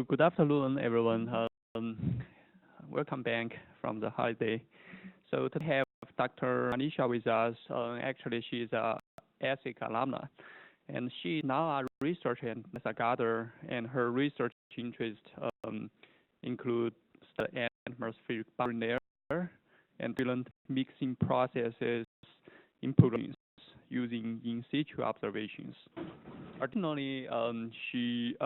Good afternoon, everyone. Welcome back from the holiday. So today we have Dr. Manisha with us. Actually, she's a ESIC alumna, and she is now a researcher at Goddard, and her research interests include the atmospheric boundary layer and turbulent mixing processes in pollutants using in situ observations. Additionally, she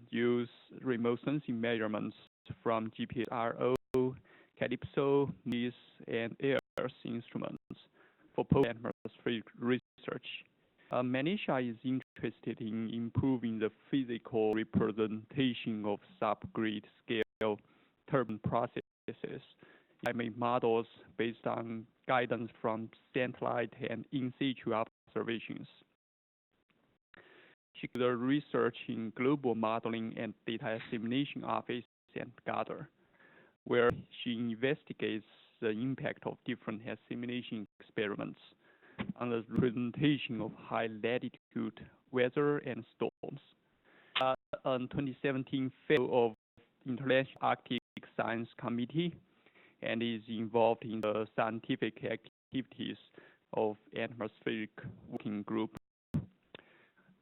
used remote sensing measurements from GPS RO, Calypso, NIS, and AIRS instruments for post-atmospheric research. Manisha is interested in improving the physical representation of subgrid scale turbulent processes by models based on guidance from satellite and in situ observations. She did research in global modeling and data assimilation office at Goddard, where she investigates the impact of different assimilation experiments on the representation of high latitude weather and storms. On 2017 fellow of International Arctic Science Committee and is involved in the scientific activities of atmospheric working group.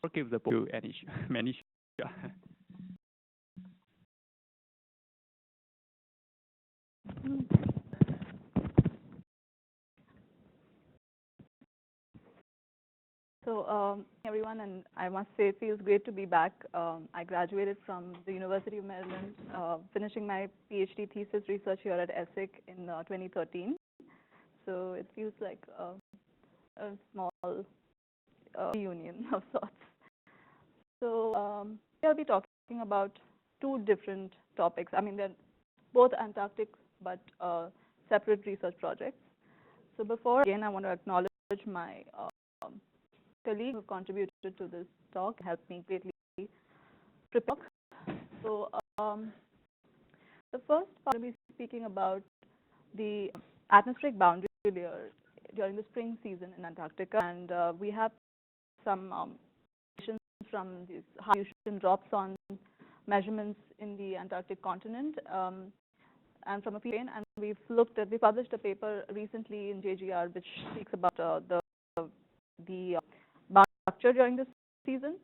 I'll give the book to Manisha. So, everyone, and I must say it feels great to be back. I graduated from the University of Maryland, finishing my PhD thesis research here at ESIC in 2013. So it feels like a small reunion of sorts. So I'll be talking about two different topics. I mean, they're both Antarctic, but separate research projects. So before, again, I want to acknowledge my colleague who contributed to this talk, helped me greatly prepare. So the first part, I'll be speaking about the atmospheric boundary layer during the spring season in Antarctica, and we have some from these high resolution dropsonde measurements in the Antarctic continent, and from a plane. And we published a paper recently in JGR which speaks about the structure during this season.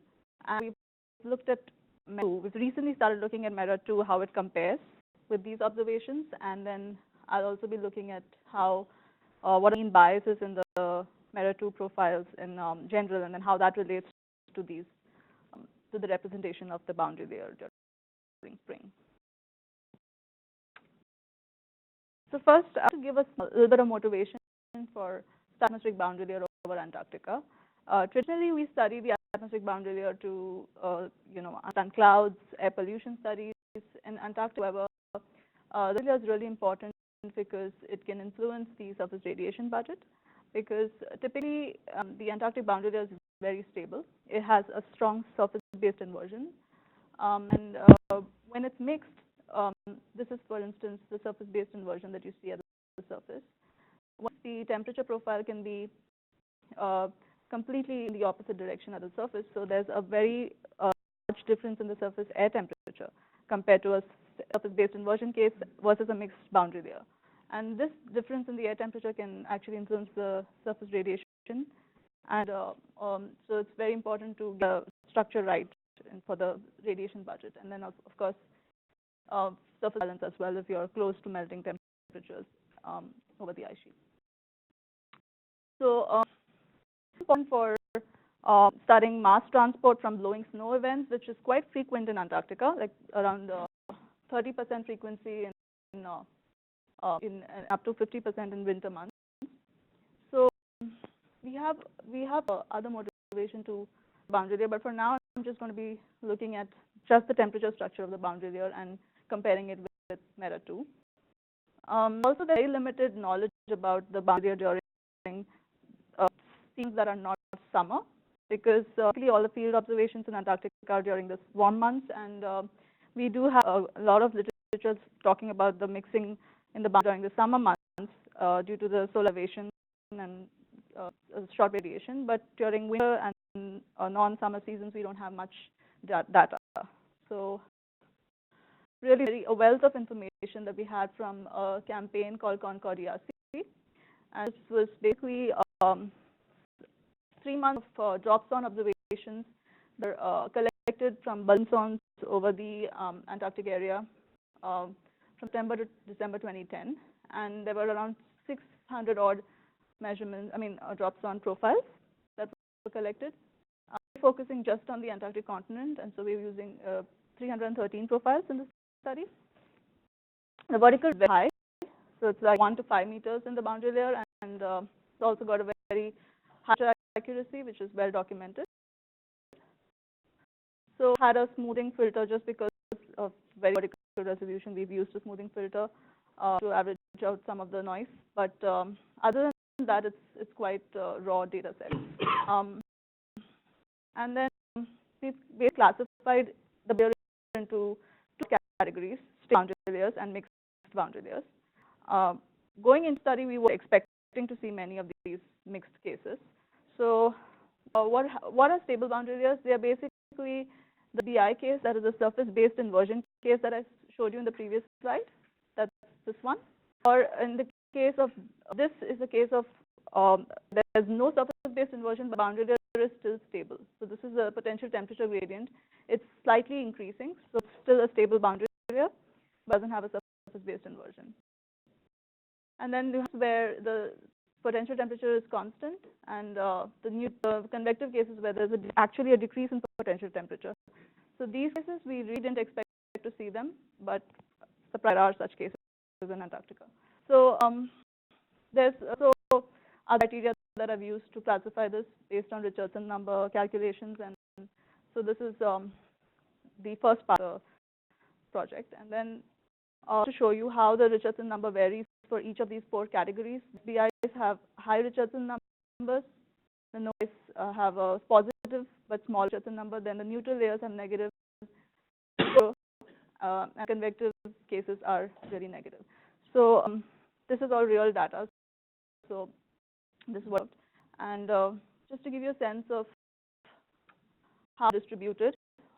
And we've looked at we've recently started looking at MERA-2, how it compares with these observations, and then I'll also be looking at how what are the biases in the MERA-2 profiles in general, and then how that relates to these to the representation of the boundary layer during spring. So first, to give us a little bit of motivation for the atmospheric boundary layer over Antarctica. Traditionally, we study the atmospheric boundary layer to understand clouds, air pollution studies. In Antarctica, however, the layer is really important because it can influence the surface radiation budget, because typically the Antarctic boundary layer is very stable. It has a strong surface-based inversion, and when it's mixed, this is, for instance, the surface-based inversion that you see at the surface. Once the temperature profile can be completely in the opposite direction at the surface, so there's a very large difference in the surface air temperature compared to a surface-based inversion case versus a mixed boundary layer. And this difference in the air temperature can actually influence the surface radiation. And so it's very important to get the structure right for the radiation budget. And then, of course, surface balance as well if you're close to melting temperatures over the ice sheet. So important for studying mass transport from blowing snow events, which is quite frequent in Antarctica, like around 30% frequency in up to 50% in winter months. So we have other motivation to boundary layer, but for now I'm just going to be looking at just the temperature structure of the boundary layer and comparing it with MERA-2. Also, there's very limited knowledge about the boundary layer during seasons that are not summer, because all the field observations in Antarctica are during the warm months, and we do have a lot of literature talking about the mixing in the boundary during the summer months due to the solar elevation and short radiation. But during winter and non-summer seasons, we don't have much data. So really a wealth of information that we had from a campaign called Concordiasi, and this was basically 3 months of dropsonde observations that were collected from balloon sondes over the Antarctic area from September to December 2010, and there were around 600 odd measurements, dropsonde profiles that were collected, focusing just on the Antarctic continent, and so we were using 313 profiles in this study. The vertical is very high, so it's like 1 to 5 meters in the boundary layer, and it's also got a very high accuracy, which is well documented. So had a smoothing filter just because of very vertical resolution. We've used a smoothing filter to average out some of the noise, but other than that, it's quite raw data set. And then we classified the layer into 2 categories: stable boundary layers and mixed boundary layers. Going in study, we were expecting to see many of these mixed cases. So what are stable boundary layers? They are basically the SBI case, that is the surface-based inversion case that I showed you in the previous slide. That's this one. Or in the case of, this is a case of, there's no surface-based inversion, but boundary layer is still stable. So this is a potential temperature gradient. It's slightly increasing, so it's still a stable boundary layer, but doesn't have a surface-based inversion. And then this is where the potential temperature is constant, and the convective cases where there's actually a decrease in potential temperature. So these cases, we really didn't expect to see them, but there are such cases in Antarctica. So there's also other criteria that I've used to classify this based on Richardson number calculations, and so this is the first part of the project. And then to show you how the Richardson number varies for each of these 4 categories. SBIs have high Richardson numbers, the noise have a positive but small Richardson number, then the neutral layers have negative, and convective cases are very negative. So this is all real data. So this worked. And just to give you a sense of how distributed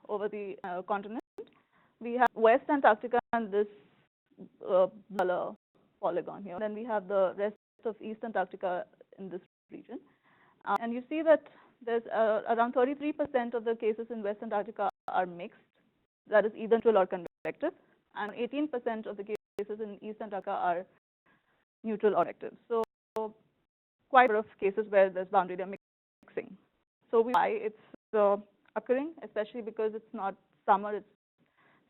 over the continent, we have West Antarctica and this color polygon here. Then we have the rest of East Antarctica in this region. And you see that there's around 33% of the cases in West Antarctica are mixed, that is either neutral or convective, and 18% of the cases in East Antarctica are neutral or convective. So quite a lot of cases where there's boundary layer mixing. So why it's occurring, especially because it's not summer, it's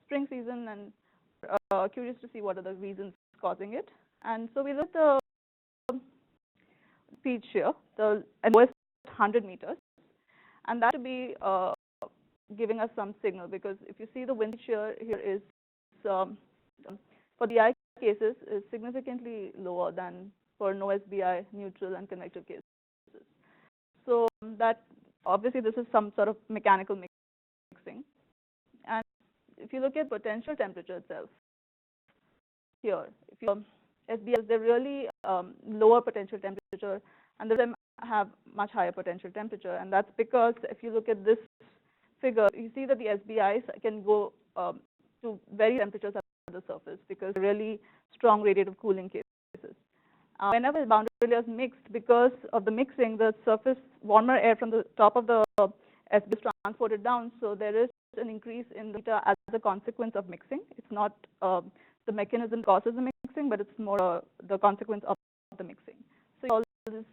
spring season, and curious to see what are the reasons causing it. And so we looked at the speed shear, the lowest 100 meters, and that would be giving us some signal, because if you see the wind shear here is, for the SBI cases, is significantly lower than for no SBI, neutral, and convective cases. So that, obviously, this is some sort of mechanical mixing. And if you look at potential temperature itself, here, if you SBIs, they're really lower potential temperature, and the them have much higher potential temperature. And that's because if you look at this figure, you see that the SBIs can go to very temperatures at the surface because they're really strong radiative cooling cases. Whenever the boundary layers mixed, because of the mixing, the surface warmer air from the top of the SB is transported down, so there is an increase in the beta as a consequence of mixing. It's not the mechanism causes the mixing, but it's more the consequence of the mixing. So all this,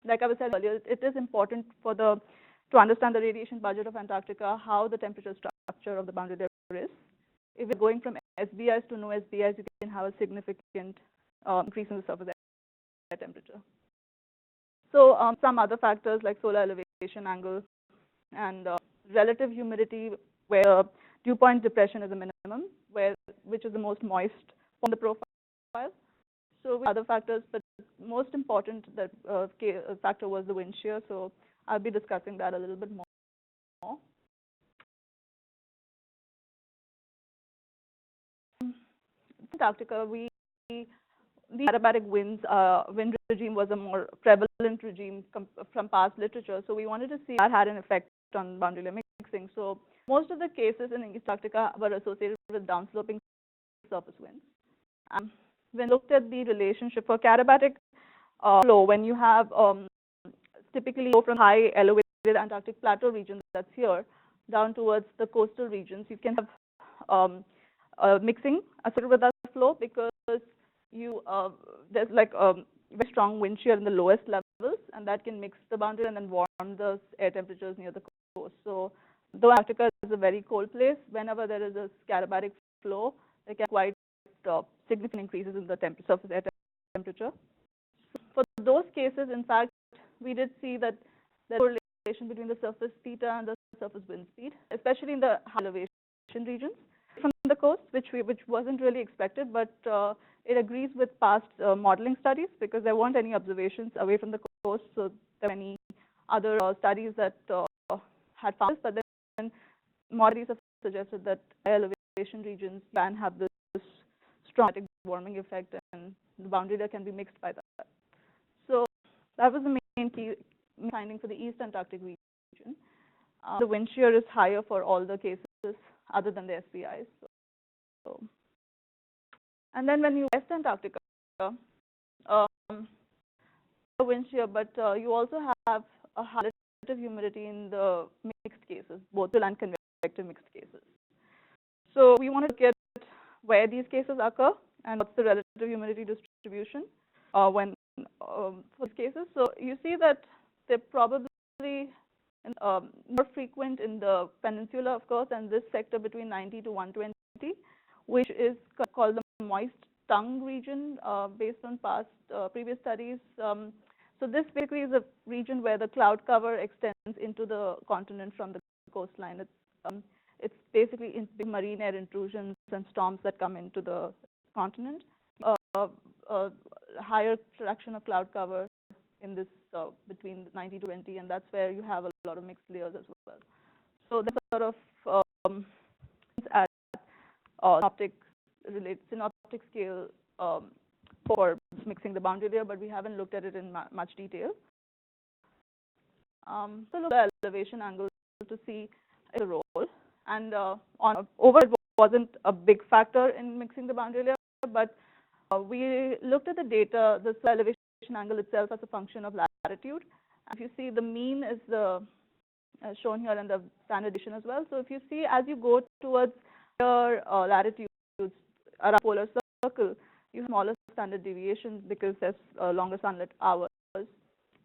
like I was said earlier, it is important to understand the radiation budget of Antarctica, how the temperature structure of the boundary layer is. If we're going from SBIs to no SBIs, you can have a significant increase in the surface air temperature. So some other factors like solar elevation angle and relative humidity, where dew point depression is a minimum, which is the most moist on the profile. So other factors, but most important factor was the wind shear. So I'll be discussing that a little bit more. Antarctica, the adiabatic wind regime was a more prevalent regime from past literature. So we wanted to see if that had an effect on boundary layer mixing. So most of the cases in East Antarctica were associated with downsloping surface winds. When looked at the relationship for katabatic flow, when you have typically go from high elevated Antarctic plateau region that's here down towards the coastal regions, you can have mixing associated with that flow because there's like very strong wind shear in the lowest levels, and that can mix the boundary and then warm the air temperatures near the coast. So though Antarctica is a very cold place, whenever there is a katabatic flow, there can be quite significant increases in the surface air temperature. For those cases, in fact, we did see that there's a correlation between the surface theta and the surface wind speed, especially in the high elevation regions from the coast, which wasn't really expected, but it agrees with past modeling studies because there weren't any observations away from the coast, so there were many other studies that had found this, but then models have suggested that high elevation regions can have this strong warming effect, and the boundary layer can be mixed by that. So that was the main key finding for the East Antarctic region. The wind shear is higher for all the cases other than the SBIs. And then when you West Antarctica, wind shear, but you also have a high relative humidity in the mixed cases, both and convective mixed cases. So we want to look at where these cases occur and what's the relative humidity distribution for these cases. So you see that they're probably more frequent in the peninsula, of course, and this sector between 90 to 120, which is called the moist tongue region based on previous studies. So this basically is a region where the cloud cover extends into the continent from the coastline. It's basically in big marine air intrusions and storms that come into the continent. Higher fraction of cloud cover in this between 90 to 20, and that's where you have a lot of mixed layers as well. So that's sort of at synoptic scale for mixing the boundary layer, but we haven't looked at it in much detail. So look at the elevation angle to see the role, and over it wasn't a big factor in mixing the boundary layer, but we looked at the data, the elevation angle itself as a function of latitude. If you see, the mean is shown here in the standard deviation as well. So if you see, as you go towards your latitudes around the polar circle, you have smaller standard deviations because there's longer sunlit hours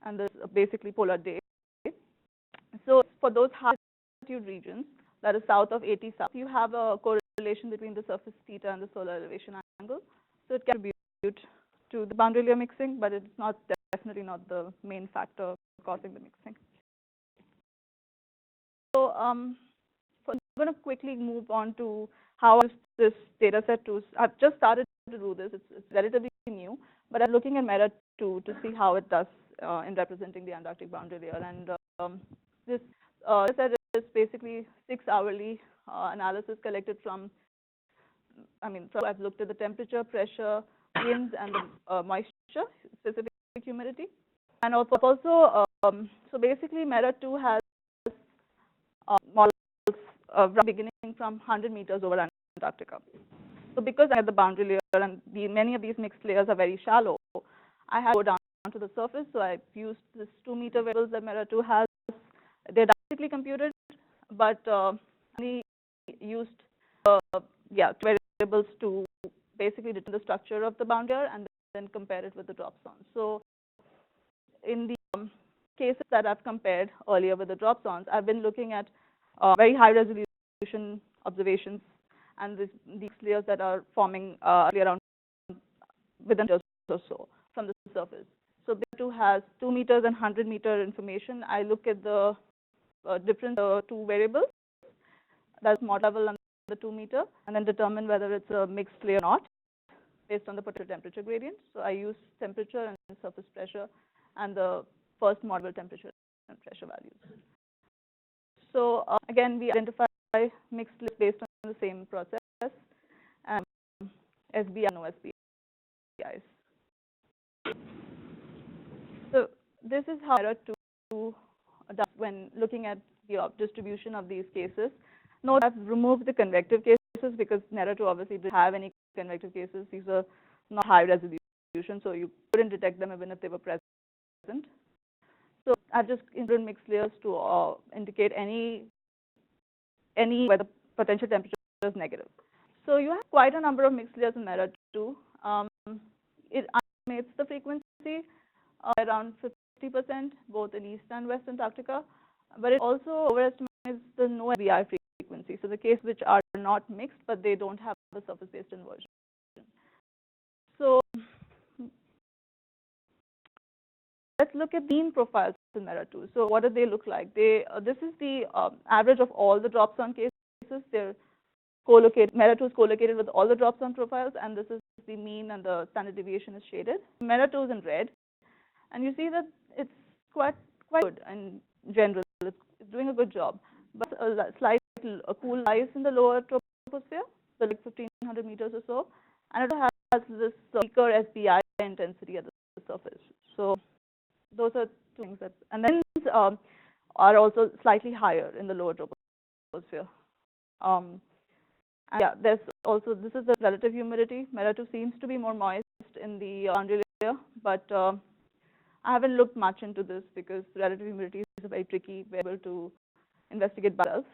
and there's basically polar day. So for those high latitude regions, that is south of 80 south, you have a correlation between the surface theta and the solar elevation angle. So it can contribute to the boundary layer mixing, but it's not definitely not the main factor causing the mixing. So I'm going to quickly move on to how this data set to. I've just started to do this. It's relatively new, but I'm looking at MERA 2 to see how it does in representing the Antarctic boundary layer. And this set is basically 6 hourly analysis collected from. So I've looked at the temperature, pressure, winds, and the moisture, specific humidity, and also so basically MERA 2 has models beginning from 100 meters over Antarctica. So because I had the boundary layer and many of these mixed layers are very shallow, I had to go down to the surface. So I've used this 2-meter variables that MERA 2 has. They're dynamically computed, but we used variables to basically determine the structure of the boundary and then compare it with the dropsonde. So in the cases that I've compared earlier with the dropsondes, I've been looking at very high resolution observations and these layers that are forming around within meters or so from the surface. So MERA 2 has 2 meters and 100 meter information. I look at the different two variables, that's model level and the 2 meter, and then determine whether it's a mixed layer or not based on the particular temperature gradient. So I use temperature and surface pressure and the first model temperature and pressure values. So again, we identify mixed layers based on the same process, and SBI, no SBIs. So this is how MERA 2 does when looking at the distribution of these cases. Note I've removed the convective cases because NERA 2 obviously didn't have any convective cases. These are not high resolution, so you couldn't detect them even if they were present. So I've just included mixed layers to indicate any where the potential temperature is negative. So you have quite a number of mixed layers in NERA 2. It estimates the frequency around 50%, both in East and West Antarctica, but it also overestimates the no SBI frequency, so the cases which are not mixed, but they don't have a surface-based inversion. So let's look at mean profiles in NERA 2. So what do they look like? This is the average of all the dropsonde cases. They're co-located. NERA 2 is co-located with all the dropsonde profiles, and this is the mean, and the standard deviation is shaded. NERA 2 is in red, and you see that it's quite good in general. It's doing a good job, but a slight cool ice in the lower troposphere, so like 1,500 meters or so, and it has this weaker SBI intensity at the surface. So those are two things that, and then are also slightly higher in the lower troposphere. And yeah, there's also, this is the relative humidity. NERA 2 seems to be more moist in the boundary layer, but I haven't looked much into this because relative humidity is a very tricky variable to investigate by itself,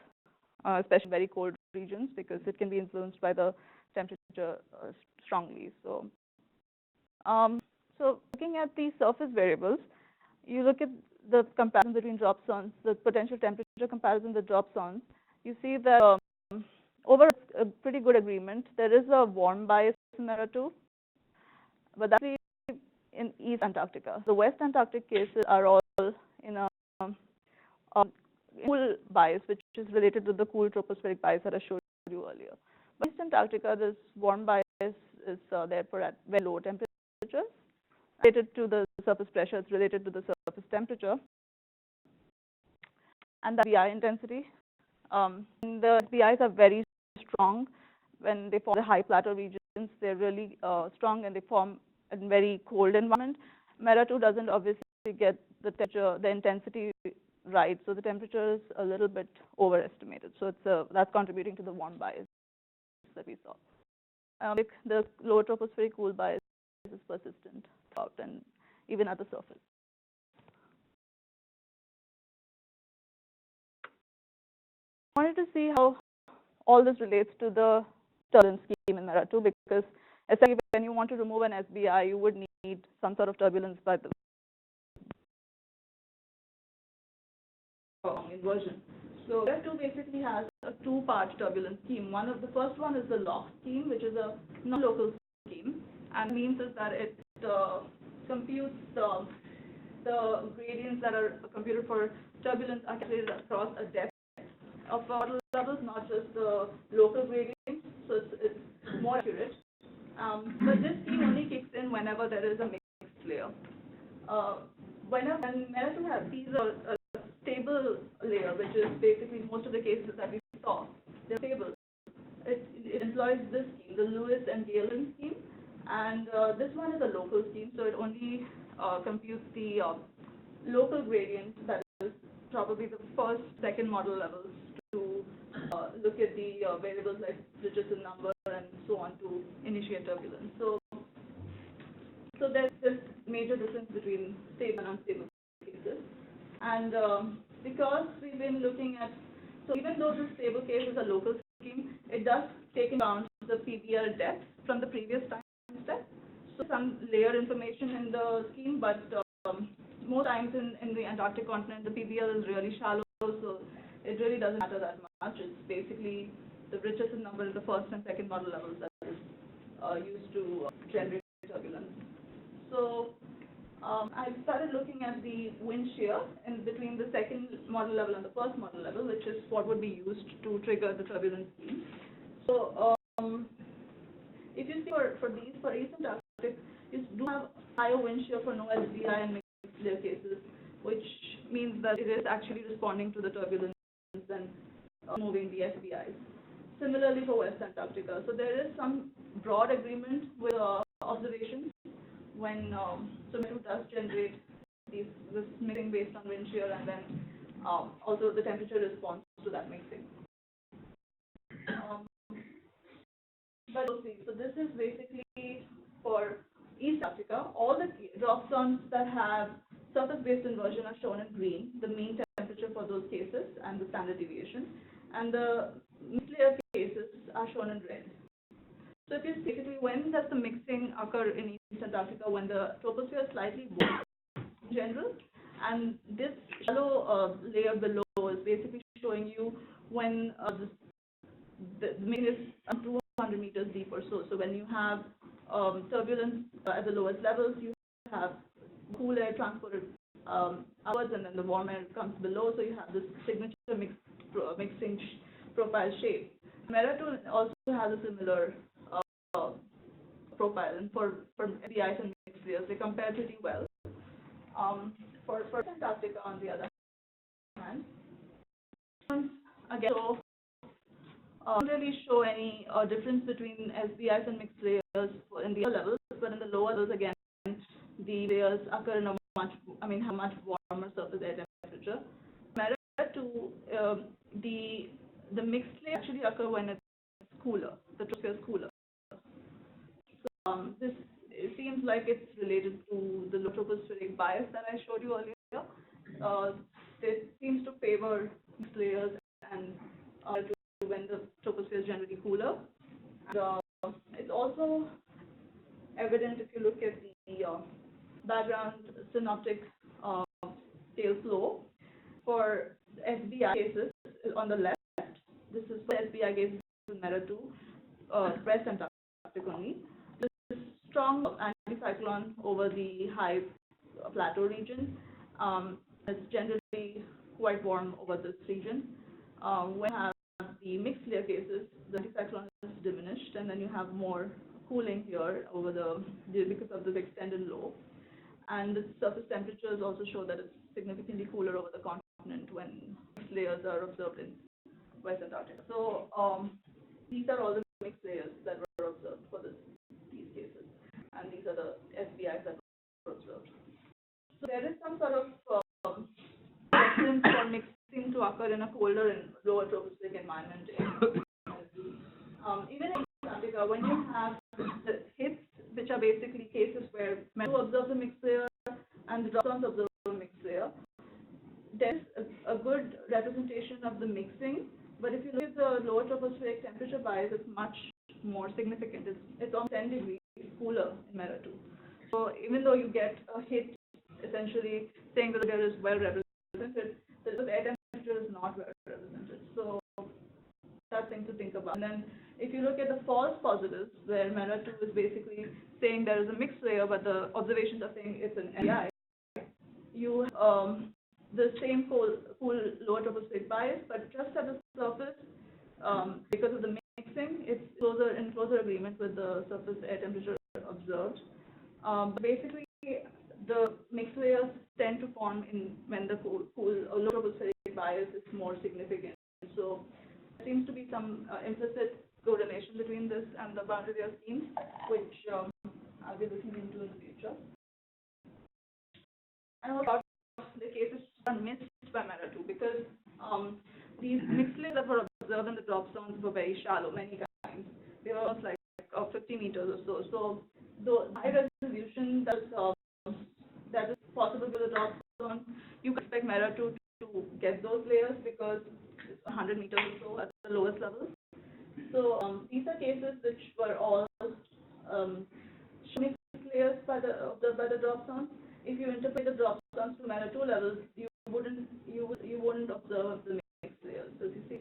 especially very cold regions, because it can be influenced by the temperature strongly. So, so looking at the surface variables, you look at the comparison between dropsondes, the potential temperature comparison with dropsondes. You see that over a pretty good agreement. There is a warm bias in NERA 2, but that's in East Antarctica. The West Antarctic cases are all in a cool bias, which is related to the cool tropospheric bias that I showed you earlier. But East Antarctica, this warm bias is there for at very low temperatures. Related to the surface pressure, it's related to the surface temperature. And the SBI intensity. The SBIs are very strong when they form the high plateau regions. They're really strong, and they form in very cold environment. NERA 2 doesn't obviously get the temperature, the intensity right, so the temperature is a little bit overestimated. So it's that's contributing to the warm bias that we saw. The lower tropospheric cool bias is persistent out and even at the surface. I wanted to see how all this relates to the turbulence scheme in NERA 2, because essentially when you want to remove an SBI, you would need some sort of turbulence by the inversion. So NERA 2 basically has a two-part turbulence scheme. The first one is the log scheme, which is a non-local scheme, and means is that it computes the gradients that are computed for turbulence are calculated across a depth of model levels, not just the local gradients, so it's more accurate. But this scheme only kicks in whenever there is a mixed layer. When NERA 2 sees a stable layer, which is basically most of the cases that we saw, they're stable. It employs this scheme, the Lewis and Galen scheme, and this one is a local scheme, so it only computes the local gradient, that is probably the first, second model levels, to look at the variables like Richardson number and so on to initiate turbulence. So there's this major difference between stable and unstable cases. And because we've been looking at, so even though the stable case is a local scheme, it does take into account the PBL depth from the previous time step. So some layer information in the scheme, but most times in the Antarctic continent, the PBL is really shallow, so it really doesn't matter that much. It's basically the Richardson number in the first and second model levels that is used to generate turbulence. So I started looking at the wind shear in between the second model level and the first model level, which is what would be used to trigger the turbulence scheme. So if you see for East Antarctic, you do have higher wind shear for no SBI and mixed layer cases, which means that it is actually responding to the turbulence and moving the SBIs. Similarly for West Antarctica. So there is some broad agreement with observations when so NERA 2 does generate this mixing based on wind shear, and then also the temperature response to that mixing. So this is basically for East Antarctica. All the drop zones that have surface-based inversion are shown in green, the mean temperature for those cases and the standard deviation. And the mixed layer cases are shown in red. So it is basically when does the mixing occur in East Antarctica? When the troposphere is slightly warm in general, and this shallow layer below is basically showing you when the mixing is 200 meters deep or so. So when you have turbulence at the lowest levels, you have cool air transported upwards, and then the warm air comes below. So you have this signature mixing profile shape. Mera-2 also has a similar profile, and for SBIs and mixed layers, they compare pretty well. For Antarctica, on the other hand, again, so don't really show any difference between SBIs and mixed layers in the upper levels, but in the lower levels, again, the layers occur in a have much warmer surface air temperature. Mera-2, the mixed layers actually occur when it's cooler, the troposphere is cooler. So it seems like it's related to the low tropospheric bias that I showed you earlier. It seems to favor mixed layers and when the troposphere is generally cooler. And, it's also evident if you look at the background synoptic tail flow for SBI cases on the left. This is for SBI cases in Mera-2, West Antarctic only. This strong anticyclone over the high plateau region. It's generally quite warm over this region. When you have the mixed layer cases, the anticyclone is diminished, and then you have more cooling here over because of this extended low. And the surface temperatures also show that it's significantly cooler over the continent when mixed layers are observed in West Antarctica. So these are all the mixed layers that were observed for these cases, and these are the SBIs that were observed. So there is some sort of preference for mixing to occur in a colder and lower tropospheric environment. Even in Antarctica, when you have the hits, which are basically cases where Mera-2 observes a mixed layer and the dropsonde observe a mixed layer, there's a good representation of the mixing. But if you look at the lower tropospheric temperature bias, it's much more significant. It's almost 10 degrees cooler in Mera-2. So even though you get a hit, essentially saying that the layer is well represented, the air temperature is not well represented. So that's something to think about. And then if you look at the false positives, where Mera-2 is basically saying there is a mixed layer, but the observations are saying it's an SBI, you the same cool lower tropospheric bias, but just at the surface, because of the mixing, it's in closer agreement with the surface air temperature observed. But basically, the mixed layers tend to form when the low tropospheric bias is more significant. So there seems to be some implicit correlation between this and the boundary layer schemes, which I'll be looking into in the future. And about the cases are missed by Mera-2 because these mixed layers that were observed in the drop zones were very shallow, many times. They were almost like 50 meters or so. So the high resolution that is possible with the drop zone, you can expect Mera-2 to get those layers because it's 100 meters or so at the lowest levels. So these are cases which were all mixed layers observed by the drop zones. If you interpret the drop zones to Mera-2 levels, you wouldn't observe the mixed layers. So if you see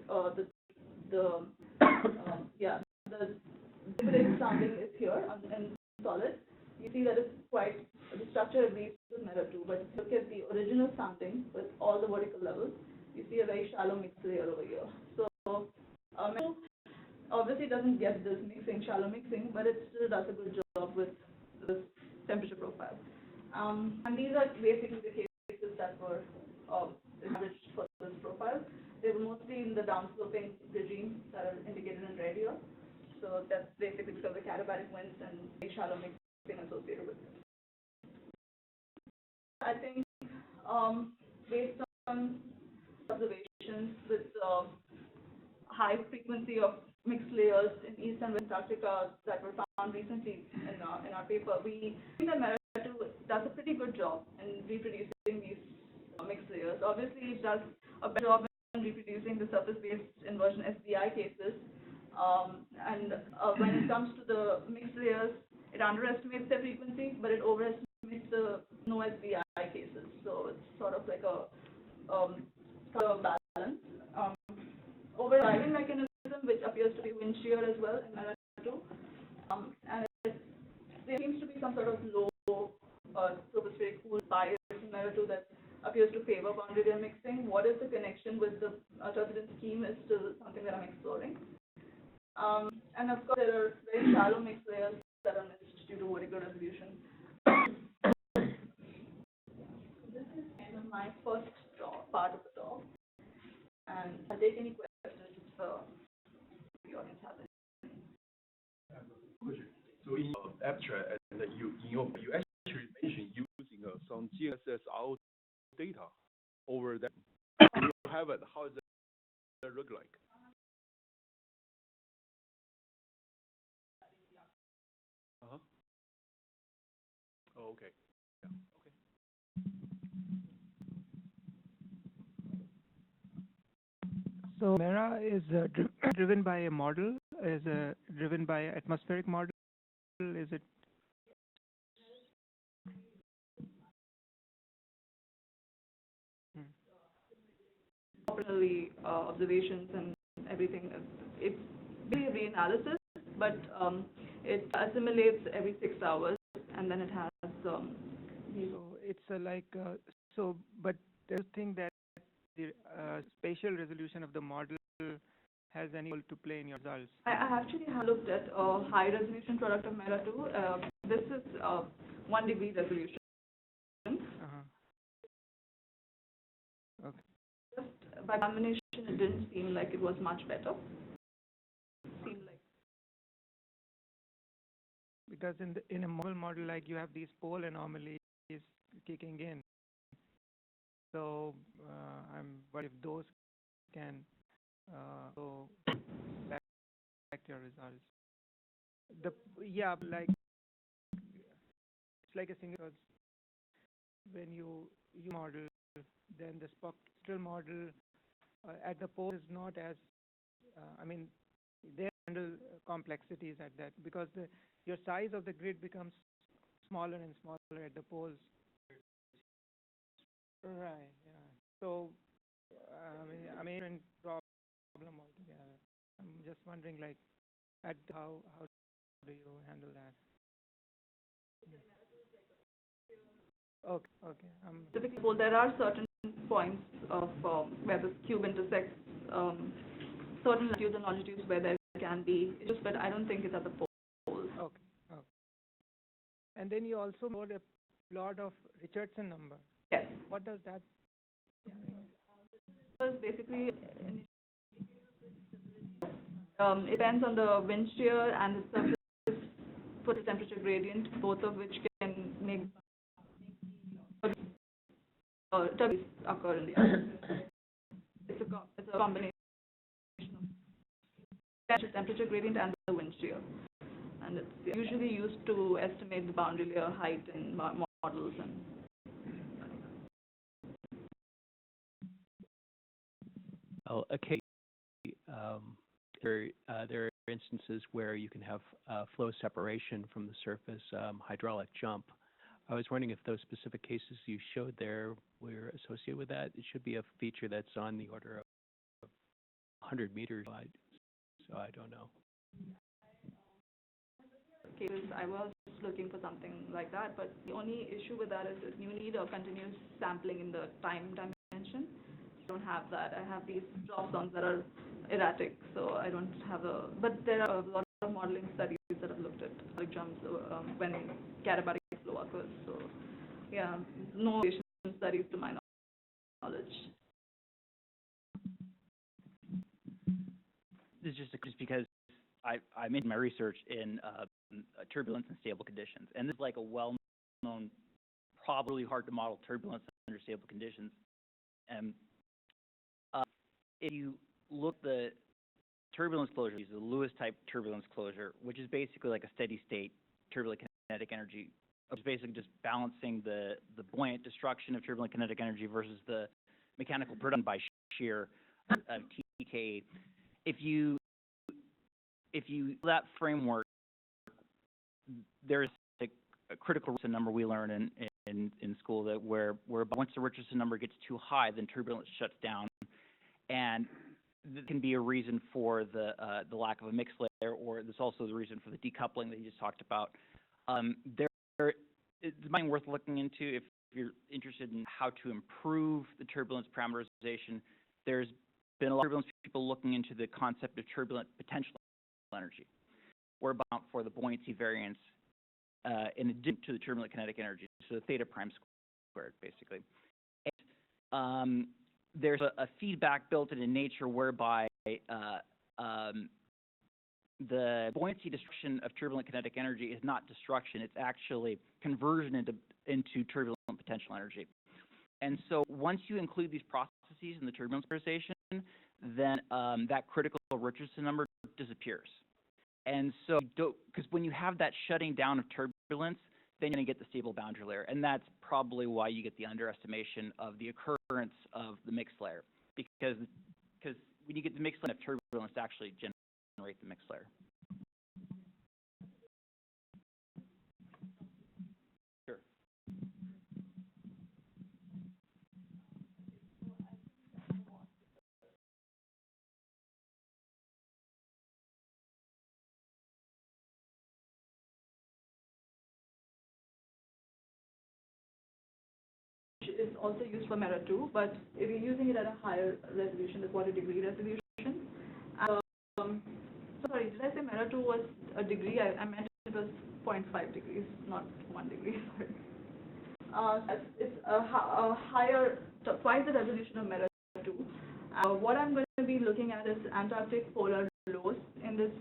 the turbulent sounding is here in solid, you see that the structure agrees with Mera-2. But if you look at the original sounding with all the vertical levels, you see a very shallow mixed layer over here. So Mera-2 obviously doesn't get this shallow mixing, but it still does a good job with the temperature profile. And these are basically the cases that were enriched for this profile. They were mostly in the downsloping regime that are indicated in red here. So that's basically because of the katabatic winds and the shallow mixing associated with it. I think based on observations with high frequency of mixed layers in East and West Antarctica that were found recently in our paper. We think that MERA-2 does a pretty good job in reproducing these mixed layers. Obviously, it does a better job in reproducing the surface-based inversion SBI cases. When it comes to the mixed layers, it underestimates their frequency, but it overestimates the no SBI cases. So it's sort of like a sort of balance. Driving mechanism, which appears to be wind shear as well in MERA-2, and there seems to be some sort of low tropospheric cool bias in MERA-2 that appears to favor boundary layer mixing. What is the connection with the turbulent scheme is still something that I'm exploring. And of course, there are very shallow mixed layers that are missed due to vertical resolution. This is kind of my first part of the talk, and I'll take any questions if the audience has any. Question. So in your abstract, and you actually mentioned using some GNSS data over that. Do you have it? How does that look like? Oh, okay. Yeah. Okay. So MERA is driven by a model, is driven by atmospheric model. Is it? Operationally, observations and everything. It's really reanalysis, but it assimilates every 6 hours, and then it has. So it's but there's a thing that the spatial resolution of the model has any role to play in your results. I actually have looked at a high resolution product of MERA-2. This is 1 degree resolution. Okay. Just by combination, it didn't seem like it was much better. Seemed like. Because in a mobile model, like you have these pole anomalies kicking in. So what if those can affect your results? It's like a single. When you model, then the spectral model at the pole is not as. They handle complexities at that because your size of the grid becomes smaller and smaller at the poles. Right. Yeah. So, problem altogether. I'm just wondering, like, how do you handle that? Okay. Typically, there are certain points of where the cube intersects certain latitudes and longitudes where there can be issues, but I don't think it's at the poles. Okay. And then you also wrote a plot of Richardson number. Yes. What does that mean? Basically, it depends on the wind shear and the surface foot temperature gradient, both of which can make turbulence occur in the air. It's a combination of temperature gradient and the wind shear, and it's usually used to estimate the boundary layer height in models. And occasionally, there are instances where you can have flow separation from the surface, hydraulic jump. I was wondering if those specific cases you showed there were associated with that. It should be a feature that's on the order of 100 meters wide, so I don't know. Cases, I was looking for something like that, but the only issue with that is that you need a continuous sampling in the time dimension. I don't have that. I have these dropsondes that are erratic, so I don't have but there are a lot of modeling studies that have looked at hydraulic jumps when katabatic flow occurs. So, yeah, no studies to my knowledge. This is just because I made my research in turbulence and stable conditions, and this is like a well-known, probably hard to model turbulence under stable conditions. And if you look at the turbulence closure, the Lewis type turbulence closure, which is basically like a steady state turbulent kinetic energy. It's basically just balancing the buoyant destruction of turbulent kinetic energy versus the mechanical production by shear of TK. If you that framework, there's a critical Richardson number we learn in school that where once the Richardson number gets too high, then turbulence shuts down, and that can be a reason for the lack of a mixed layer, or there's also the reason for the decoupling that you just talked about. It's might be worth looking into if you're interested in how to improve the turbulence parameterization. There's been a lot of turbulence people looking into the concept of turbulent potential energy, or about for the buoyancy variance in addition to the turbulent kinetic energy, so the theta prime squared, basically. And, there's a feedback built in nature whereby the buoyancy destruction of turbulent kinetic energy is not destruction, it's actually conversion into turbulent potential energy. And so once you include these processes in the turbulence parameterization, then that critical Richardson number disappears. And so, because when you have that shutting down of turbulence, then you're going to get the stable boundary layer. And that's probably why you get the underestimation of the occurrence of the mixed layer. Because when you get the mixed layer of turbulence, actually generate the mixed layer. Sure. Is also used for MERA 2, but if you're using it at a higher resolution, the quarter-degree resolution. Sorry, did I say MERA 2 was a degree? I meant it was 0.5 degrees, not 1 degree. Sorry. It's a higher, twice the resolution of MERA 2. What I'm going to be looking at is Antarctic polar lows in this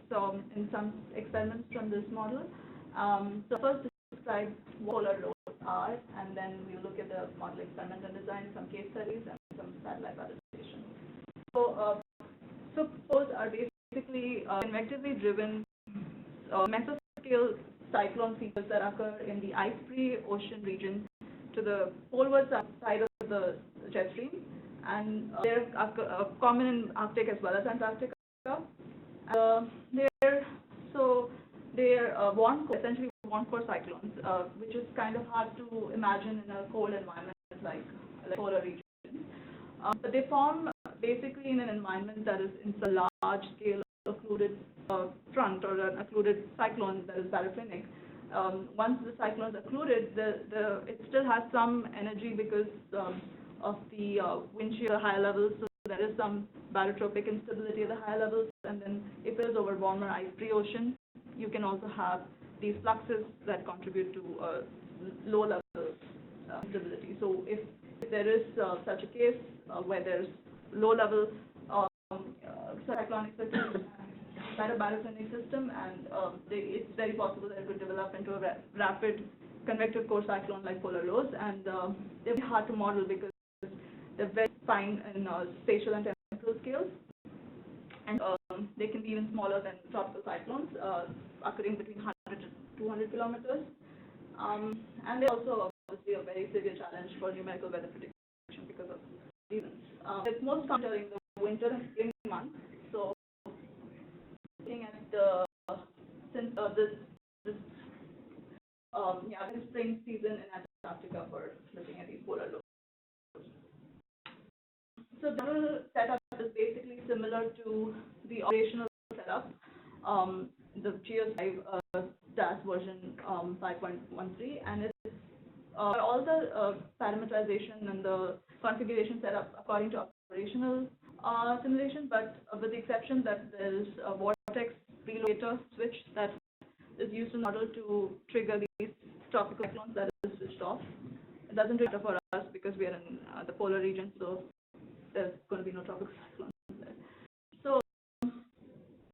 in some experiments from this model. So first describe what polar lows are, and then we'll look at the model experiment and design, some case studies, and some satellite validation. So, those are basically convectively driven mesoscale cyclone features that occur in the ice-free ocean region to the poleward side of the jet stream, and they're common in Arctic as well as Antarctica. They're essentially warm core cyclones, which is kind of hard to imagine in a cold environment like polar regions. But they form basically in an environment that is in a large-scale occluded front, or an occluded cyclone that is baroclinic. Once the cyclone is occluded, it still has some energy because of the wind shear at higher levels, so there is some barotropic instability at the higher levels, and then if it is over warmer ice-free ocean, you can also have these fluxes that contribute to low-level stability. So if there is such a case where there's low-level cyclonic system inside a baroclinic system, and it's very possible that it could develop into a rapid convective core cyclone like polar lows, and they're very hard to model because they're very fine in spatial and temporal scales, and they can be even smaller than tropical cyclones, occurring between 100 to 200 kilometers. And they're also obviously a very severe challenge for numerical weather prediction because of reasons. It's most common during the winter and spring months. So, looking at the this spring season in Antarctica for looking at these polar lows. So the model setup is basically similar to the operational setup, the GEO5 DAS version 5.13, and it's all the parameterization and the configuration setup according to operational simulation, but with the exception that there is a vortex relocator switch that is used in order to trigger these tropical cyclones that is switched off. It doesn't do it for us because we are in the polar region, so there's going to be no tropical cyclones there. So,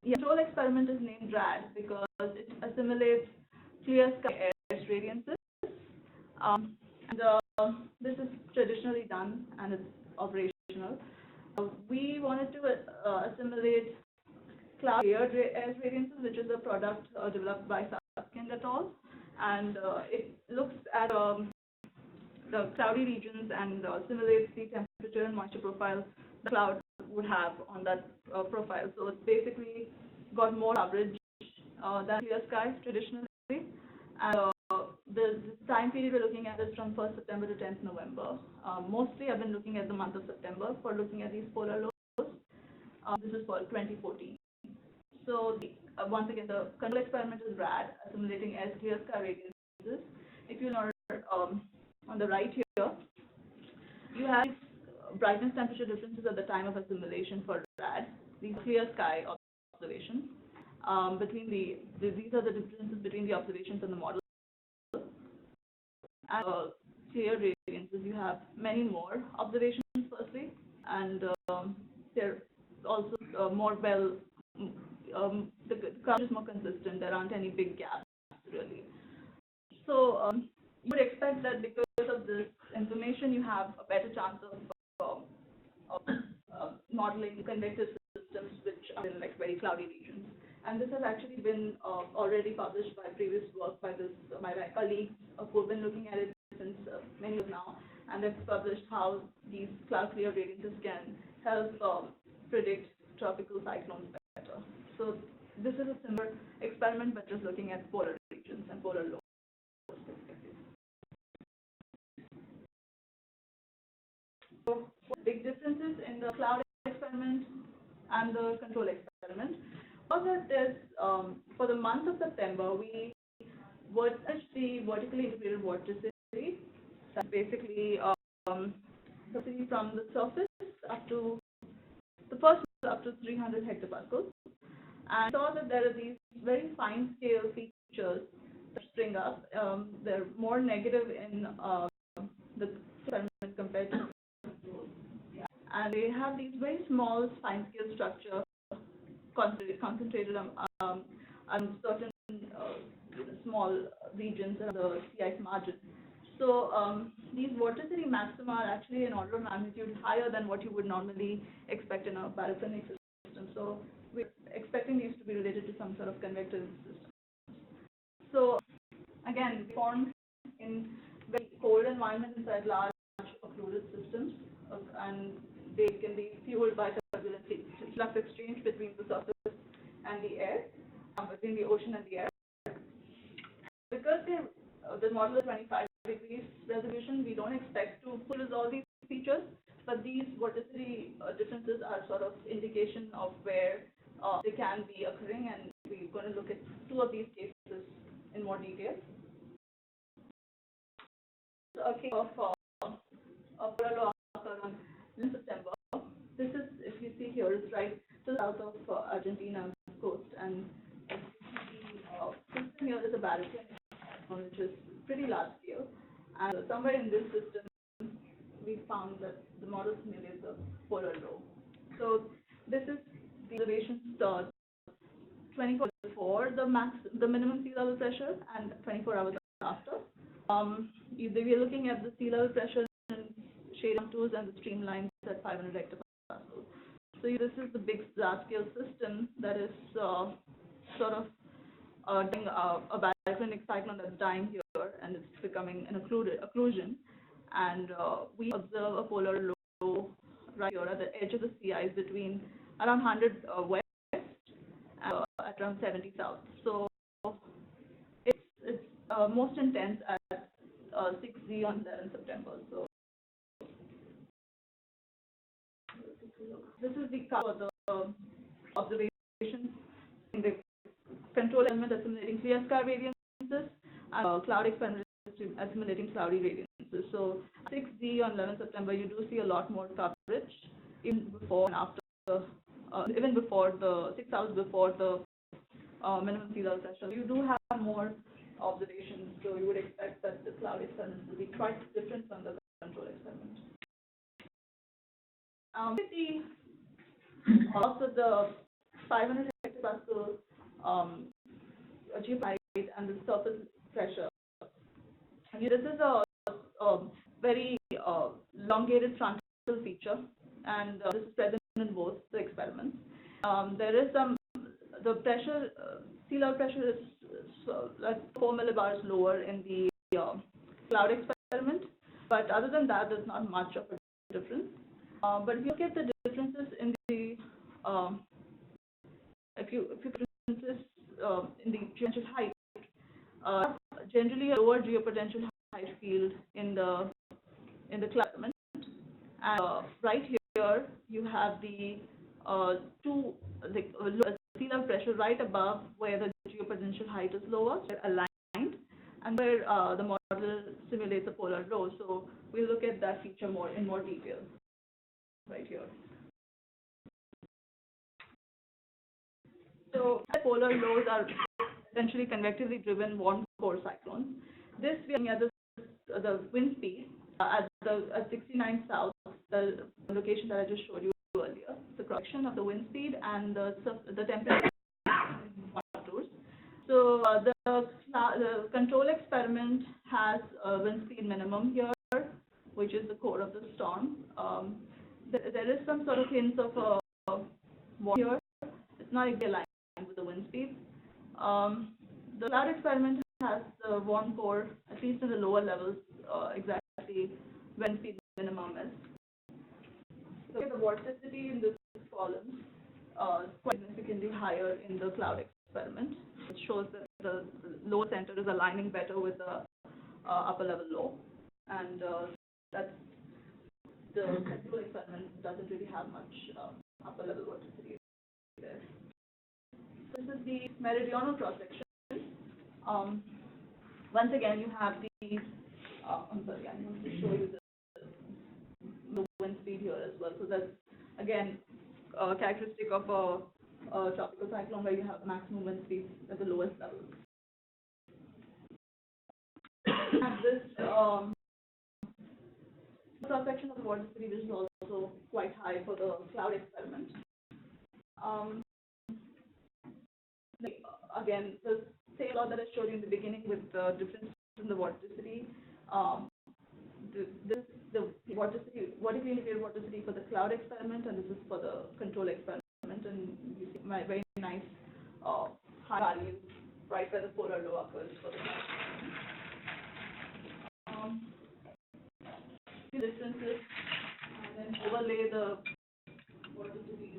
the control experiment is named RAD because it assimilates clear sky air radiances. This is traditionally done and it's operational. We we wanted to assimilate cloud layered air radiances, which is a product developed by Saskind et al. And it looks at the cloudy regions and simulates the temperature and moisture profile the cloud would have on that profile. So it's basically got more coverage than clear skies traditionally. And the time period we're looking at is from 1st September to 10th November. Mostly I've been looking at the month of September for looking at these polar lows. This is for 2014. So once again, the control experiment is RAD, assimilating as clear sky radiances. If you notice on the right here, you have brightness temperature differences at the time of assimilation for RAD, these clear sky observations. Between these are the differences between the observations and the model. And clear radiances, you have many more observations firstly, and they're also more well, the curve is more consistent. There aren't any big gaps really. So you would expect that because of this information, you have a better chance of modeling convective systems which are in like very cloudy regions. And this has actually been already published by previous work by my colleagues who've been looking at it since many years now, and they've published how these cloud clear radiances can help predict tropical cyclones better. So this is a similar experiment, but just looking at polar regions and polar lows. So big differences in the cloud experiment and the control experiment. There's, for the month of September, we would touch the vertically integrated vorticity. That's basically from the surface up to the first up to 300 hectopascals, and saw that there are these very fine scale features that spring up. They're more negative in the experiment compared to control. And they have these very small fine scale structure concentrated on certain small regions of the sea ice margin. So these vorticity maxima are actually an order of magnitude higher than what you would normally expect in a barophonic system. So we're expecting these to be related to some sort of convective system. So again, formed in very cold environments inside large occluded systems, and they can be fueled by turbulent flux exchange between the surface and the air, between the ocean and the air. Because the model is 25 degrees resolution, we don't expect to resolve these features, but these vorticity differences are sort of indication of where they can be occurring, and we're going to look at two of these cases in more detail. So, a case of polar low occurred in September. This is, if you see here, it's right to the south of Argentina coast, and the system here is a barophonic, which is pretty large scale, and somewhere in this system we found that the model simulates a polar low. So this is the observations 24 hours before the minimum sea level pressure and 24 hours after. We're looking at the sea level pressure and shade contours and the streamlines at 500 hectopascals. So this is the big large-scale system that is sort of doing a barophonic cyclone that's dying here, and it's becoming an occlusion. And we observe a polar low right here at the edge of the sea ice between around 100 west and at around 70 south. So it's most intense at 6Z on 11 September. So this is the cover of the observations in the control element assimilating clear sky radiances, and cloud experiment assimilating cloudy radiances. So 6Z on 11 September, you do see a lot more coverage even before and after, even before the 6 hours before the minimum sea level pressure. You do have more observations, so you would expect that the cloud experiment will be quite different from the control experiment. Also the 500 hectopascal geophyte and the surface pressure. This is a very elongated frontal feature, and this is present in both the experiments. There is the pressure, sea level pressure is like 4 millibars lower in the cloud experiment, but other than that, there's not much of a difference. But if you look at the differences in the differences in the geopotential height, generally a lower geopotential height field in the cloud experiment, and right here you have the sea level pressure right above where the geopotential height is lower, aligned, and where the model simulates a polar low. So we'll look at that feature in more detail right here. So polar lows are essentially convectively driven warm core cyclones. This we are looking at the wind speed at 69 south, the location that I just showed you earlier, the cross-section of the wind speed and the temperature contours. So the control experiment has a wind speed minimum here, which is the core of the storm. There is some sort of hints of warm here. It's not exactly aligned with the wind speed. The cloud experiment has the warm core, at least in the lower levels, exactly when speed minimum is. So the vorticity in this column is quite significantly higher in the cloud experiment. It shows that the lower center is aligning better with the upper level low, and that's the control experiment doesn't really have much upper level vorticity there. This is the meridional cross section. Once again, you have the I'm sorry, I want to show you the wind speed here as well. So that's again a characteristic of a tropical cyclone where you have maximum wind speeds at the lowest level. And this cross-section of the vorticity, which is also quite high for the cloud experiment. Again, the same law that I showed you in the beginning with the difference in the vorticity. This is the vorticity, vertically integrated vorticity for the cloud experiment, and this is for the control experiment. And you see my very nice high value right where the polar low occurs for the cloud. Distances, and then overlay the vorticity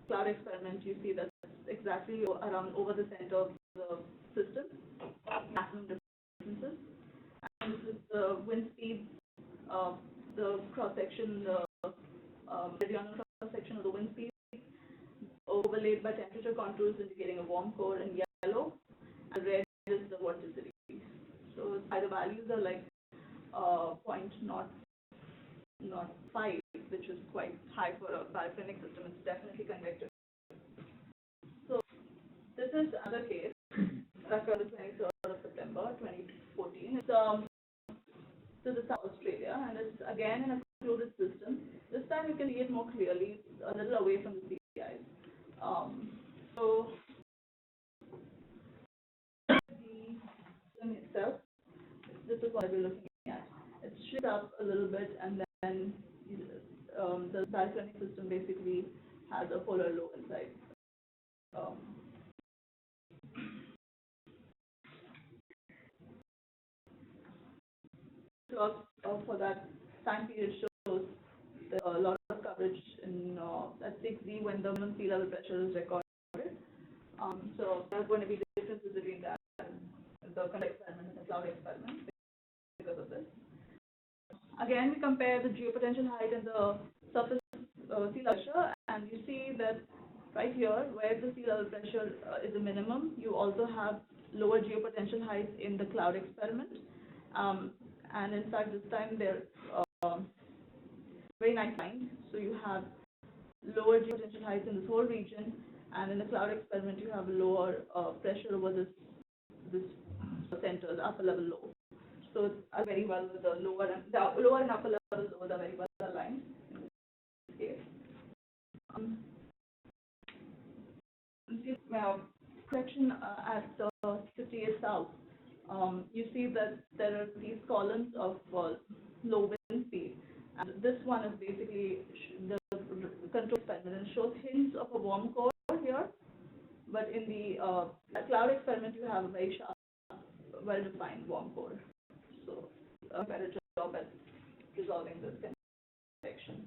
cloud experiment. You see that's exactly around over the center of the system, maximum differences. And this is the wind speed, the cross-section, the meridional cross-section of the wind speed, overlaid by temperature contours indicating a warm core in yellow, and red is the vorticity. So the values are like 0.05, which is quite high for a bioclinic system. It's definitely convective. So this is another case that occurred the 23rd of September 2014. It's to the South Australia, and it's again in a secluded system. This time you can see it more clearly, a little away from the SBIs. So the system itself, this is what we're looking at. It's shifted up a little bit, and then the bioclinic system basically has a polar low inside. For that time period shows a lot of coverage in at 6Z when the minimum sea level pressure is recorded. So there's going to be differences between that and the control experiment and the cloud experiment because of this. Again, we compare the geopotential height and the surface sea level pressure, and you see that right here, where the sea level pressure is the minimum, you also have lower geopotential height in the cloud experiment. And in fact, this time they're very nice line. So you have lower geopotential heights in this whole region, and in the cloud experiment, you have lower pressure over this center, the upper level low. So it's very well with the lower and upper level lows are very well aligned in this case. Correction at 58 south. You see that there are these columns of low wind speed, and this one is basically the control experiment and shows hints of a warm core here, but in the cloud experiment you have a very sharp, well-defined warm core. So a better job at resolving this convection.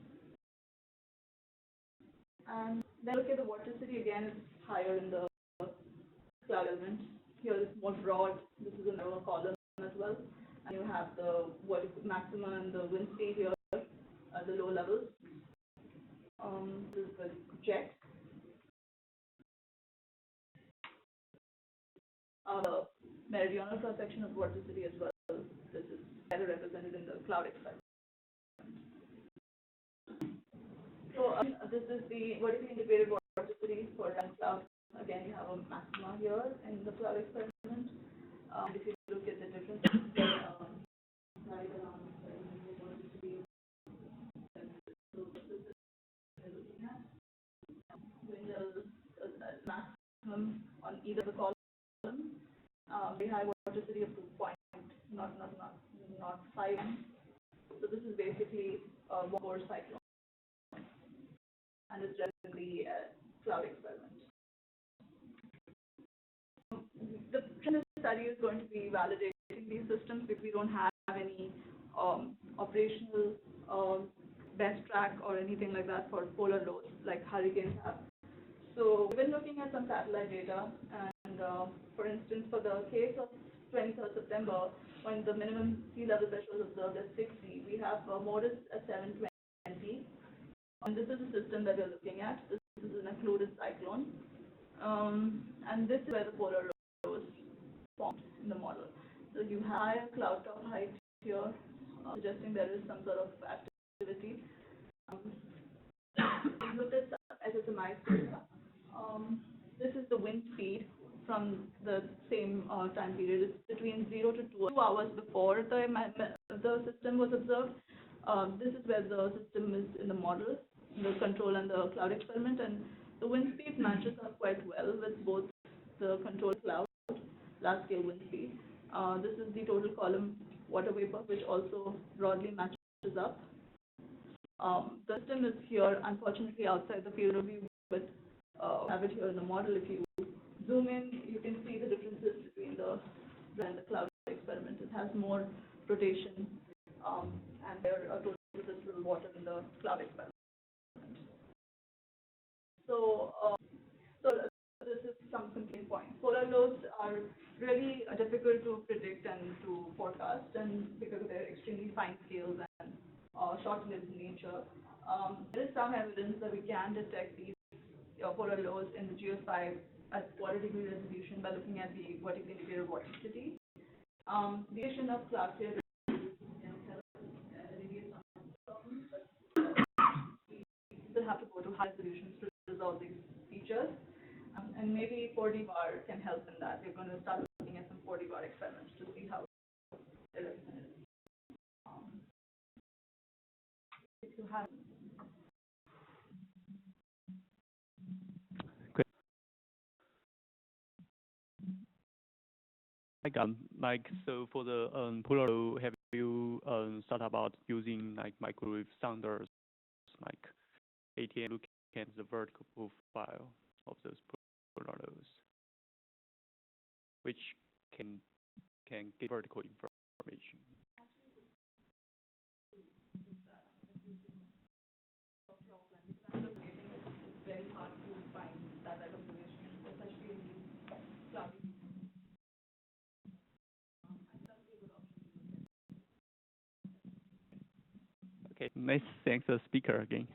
And then look at the vorticity again, it's higher in the cloud element. Here it's more broad. This is a narrower column as well. And you have the maximum and the wind speed here at the low levels. This is the jet. The meridional cross-section of vorticity as well. This is better represented in the cloud experiment. So this is the vertically integrated vorticity for cloud. Again, you have a maxima here in the cloud experiment. If you look at the differences, maximum on either the column, very high vorticity of 2 point, not 5. So this is basically a one-core cyclone, and it's generally a cloud experiment. The trend study is going to be validating these systems because we don't have any operational best track or anything like that for polar loads like hurricanes have. So we've been looking at some satellite data, and for instance, for the case of 23rd September, when the minimum sea level pressure was observed at 60, we have Modus at 720, and this is the system that we're looking at. This is an occluded cyclone, and this is where the polar lows formed in the model. So you have higher cloud top height here, suggesting there is some sort of activity. We looked at SSMI data. This is the wind speed from the same time period. It's between 0 to 2 hours before the system was observed. This is where the system is in the model, the control and the cloud experiment, and the wind speed matches up quite well with both the control cloud, large scale wind speed. This is the total column water vapor, which also broadly matches up. The system is here, unfortunately, outside the field of view, but have it here in the model. If you zoom in, you can see the differences between the and the cloud experiment. It has more rotation, and there are total little water in the cloud experiment. So, this is some concluding points. Polar loads are really difficult to predict and to forecast, and because of their extremely fine scales and short-lived nature. There is some evidence that we can detect these polar lows in the geoscience at quarter-degree resolution by looking at the vertically integrated vorticity. The addition of cloud theory we will have to go to high resolutions to resolve these features, and maybe 4D bar can help in that. We're going to start looking at some 4D bar experiments to see how they're represented. If you have Mike, so for the polar low, have you thought about using like microwave sounders, like ATM, looking at the vertical profile of those polar lows, which can get vertical information? It's very hard to find that type of information, especially in these cloudy. Okay, nice. Thanks, the speaker again.